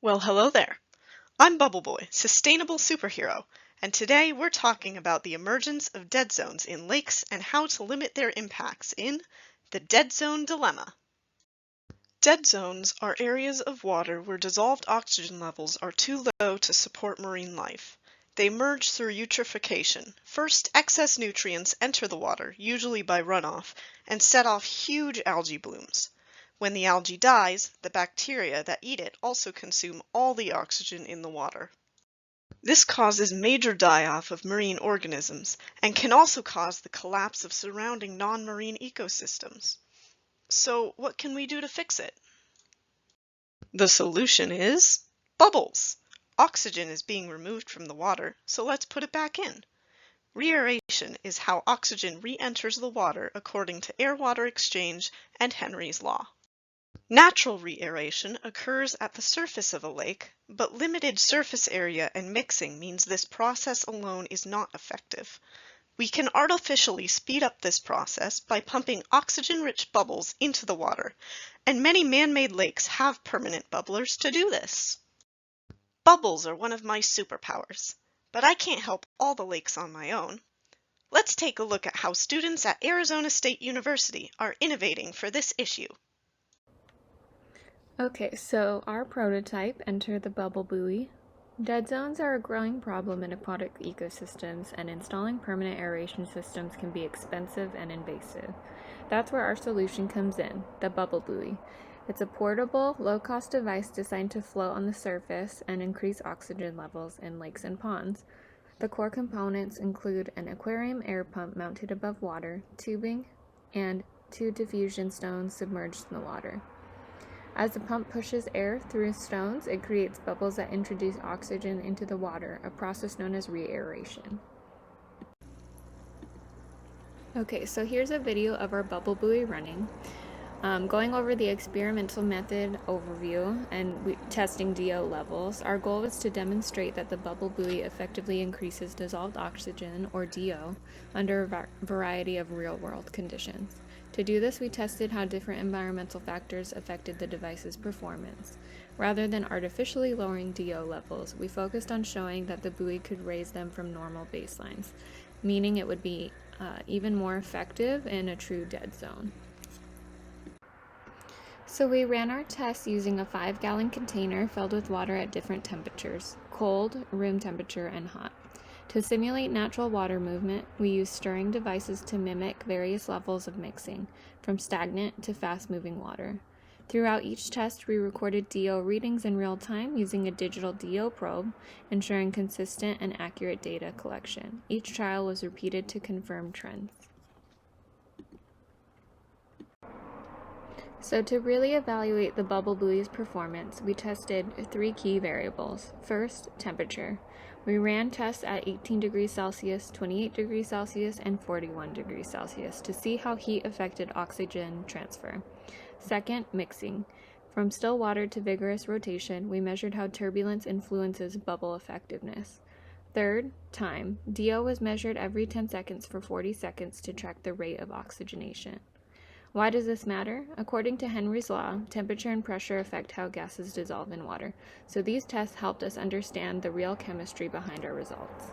Well, hello there. I'm Bubble Boy, sustainable superhero, and today we're talking about the emergence of dead zones in lakes and how to limit their impacts in the Dead Zone Dilemma. Dead zones are areas of water where dissolved oxygen levels are too low to support marine life. They emerge through eutrophication. First, excess nutrients enter the water, usually by runoff, and set off huge algae blooms. When the algae dies, the bacteria that eat it also consume all the oxygen in the water. This causes major die-off of marine organisms and can also cause the collapse of surrounding non-marine ecosystems. So, what can we do to fix it? The solution is bubbles. Oxygen is being removed from the water, so let's put it back in. Reaeration is how oxygen re-enters the water according to air-water exchange and Henry's law. Natural reaeration occurs at the surface of a lake, but limited surface area and mixing means this process alone is not effective. We can artificially speed up this process by pumping oxygen-rich bubbles into the water, and many man-made lakes have permanent bubblers to do this. Bubbles are one of my superpowers, but I can't help all the lakes on my own. Let's take a look at how students at Arizona State University are innovating for this issue. Okay, so our prototype, enter the bubble buoy. Dead zones are a growing problem in aquatic ecosystems, and installing permanent aeration systems can be expensive and invasive. That's where our solution comes in, the bubble buoy. It's a portable, low-cost device designed to float on the surface and increase oxygen levels in lakes and ponds. The core components include an aquarium air pump mounted above water, tubing, and 2 diffusion stones submerged in the water. As the pump pushes air through stones, it creates bubbles that introduce oxygen into the water, a process known as reaeration. Okay, so here's a video of our bubble buoy running. Going over the experimental method overview and testing DO levels, our goal was to demonstrate that the bubble buoy effectively increases dissolved oxygen, or DO, under a variety of real-world conditions. To do this, we tested how different environmental factors affected the device's performance. Rather than artificially lowering DO levels, we focused on showing that the buoy could raise them from normal baselines, meaning it would be even more effective in a true dead zone. So we ran our tests using a 5-gallon container filled with water at different temperatures: cold, room temperature, and hot. To simulate natural water movement, we used stirring devices to mimic various levels of mixing, from stagnant to fast-moving water. Throughout each test, we recorded DO readings in real time using a digital DO probe, ensuring consistent and accurate data collection. Each trial was repeated to confirm trends. So to really evaluate the bubble buoy's performance, we tested 3 key variables. First, temperature. We ran tests at 18 degrees Celsius, 28 degrees Celsius, and 41 degrees Celsius to see how heat affected oxygen transfer. Second, mixing. From still water to vigorous rotation, we measured how turbulence influences bubble effectiveness. Third, time. DO was measured every 10 seconds for 40 seconds to track the rate of oxygenation. Why does this matter? According to Henry's law, temperature and pressure affect how gases dissolve in water, so these tests helped us understand the real chemistry behind our results.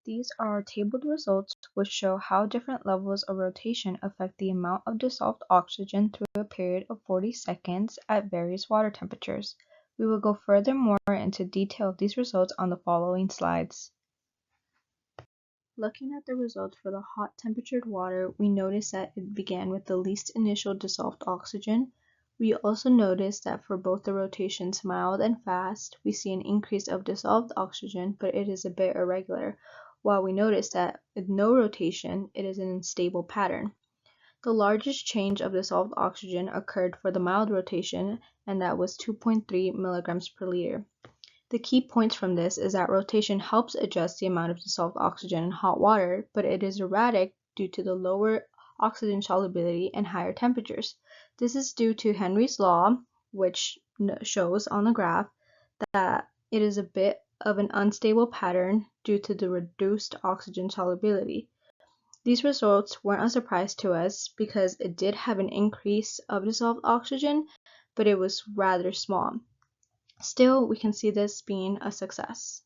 These are our tabled results, which show how different levels of rotation affect the amount of dissolved oxygen through a period of 40 seconds at various water temperatures. We will go furthermore into detail of these results on the following slides. Looking at the results for the hot temperatured water, we notice that it began with the least initial dissolved oxygen. We also notice that for both the rotations mild and fast, we see an increase of dissolved oxygen, but it is a bit irregular, while we notice that with no rotation, it is an unstable pattern. The largest change of dissolved oxygen occurred for the mild rotation, and that was 2.3 milligrams per liter. The key points from this is that rotation helps adjust the amount of dissolved oxygen in hot water, but it is erratic due to the lower oxygen solubility and higher temperatures. This is due to Henry's law, which shows on the graph that it is a bit of an unstable pattern due to the reduced oxygen solubility. These results weren't a surprise to us because it did have an increase of dissolved oxygen, but it was rather small. Still, we can see this being a success.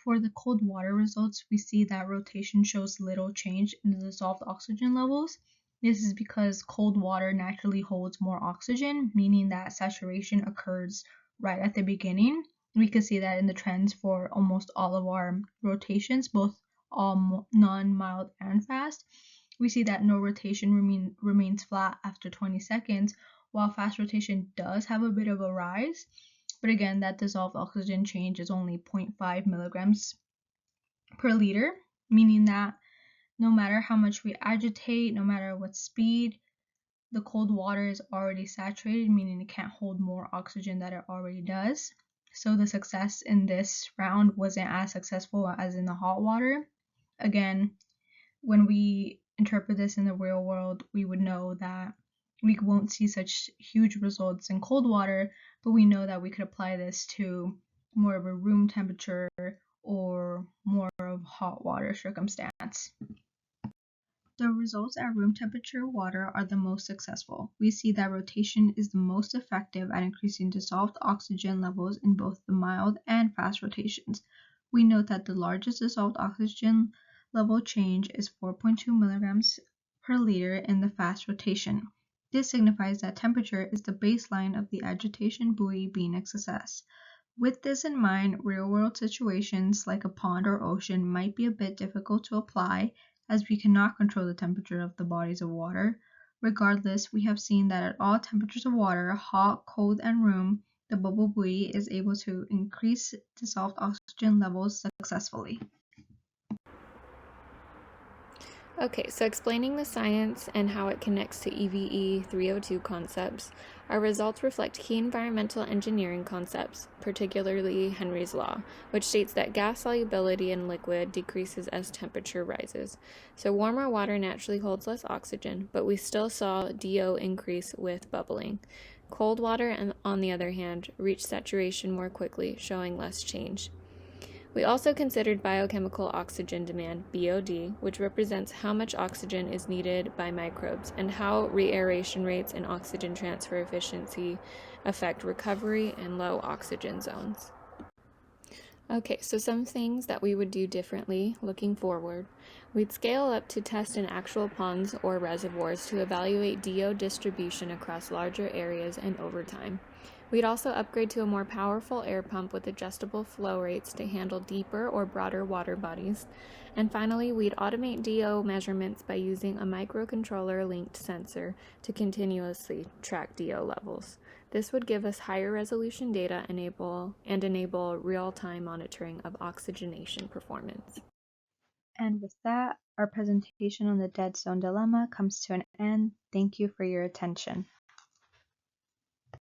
For the cold water results, we see that rotation shows little change in the dissolved oxygen levels. This is because cold water naturally holds more oxygen, meaning that saturation occurs right at the beginning. We can see that in the trends for almost all of our rotations, both non-mild and fast. We see that no rotation remains flat after 20 seconds, while fast rotation does have a bit of a rise. But again, that dissolved oxygen change is only 0.5 milligrams per liter, meaning that no matter how much we agitate, no matter what speed, the cold water is already saturated, meaning it can't hold more oxygen than it already does. So the success in this round wasn't as successful as in the hot water. Again, when we interpret this in the real world, we would know that we won't see such huge results in cold water, but we know that we could apply this to more of a room temperature or more of hot water circumstance. The results at room temperature water are the most successful. We see that rotation is the most effective at increasing dissolved oxygen levels in both the mild and fast rotations. We note that the largest dissolved oxygen level change is 4.2 milligrams per liter in the fast rotation. This signifies that temperature is the baseline of the agitation buoy being a success. With this in mind, real-world situations like a pond or ocean might be a bit difficult to apply, as we cannot control the temperature of the bodies of water. Regardless, we have seen that at all temperatures of water, hot, cold, and room, the bubble buoy is able to increase dissolved oxygen levels successfully. Okay, so explaining the science and how it connects to EVE 302 concepts, our results reflect key environmental engineering concepts, particularly Henry's law, which states that gas solubility in liquid decreases as temperature rises. So warmer water naturally holds less oxygen, but we still saw DO increase with bubbling. Cold water, on the other hand, reached saturation more quickly, showing less change. We also considered biochemical oxygen demand, BOD, which represents how much oxygen is needed by microbes and how reaeration rates and oxygen transfer efficiency affect recovery in low oxygen zones. Okay, so some things that we would do differently looking forward. We'd scale up to test in actual ponds or reservoirs to evaluate DO distribution across larger areas and over time. We'd also upgrade to a more powerful air pump with adjustable flow rates to handle deeper or broader water bodies. And finally, we'd automate DO measurements by using a microcontroller-linked sensor to continuously track DO levels. This would give us higher resolution data and enable real-time monitoring of oxygenation performance. And with that, our presentation on the dead zone dilemma comes to an end. Thank you for your attention.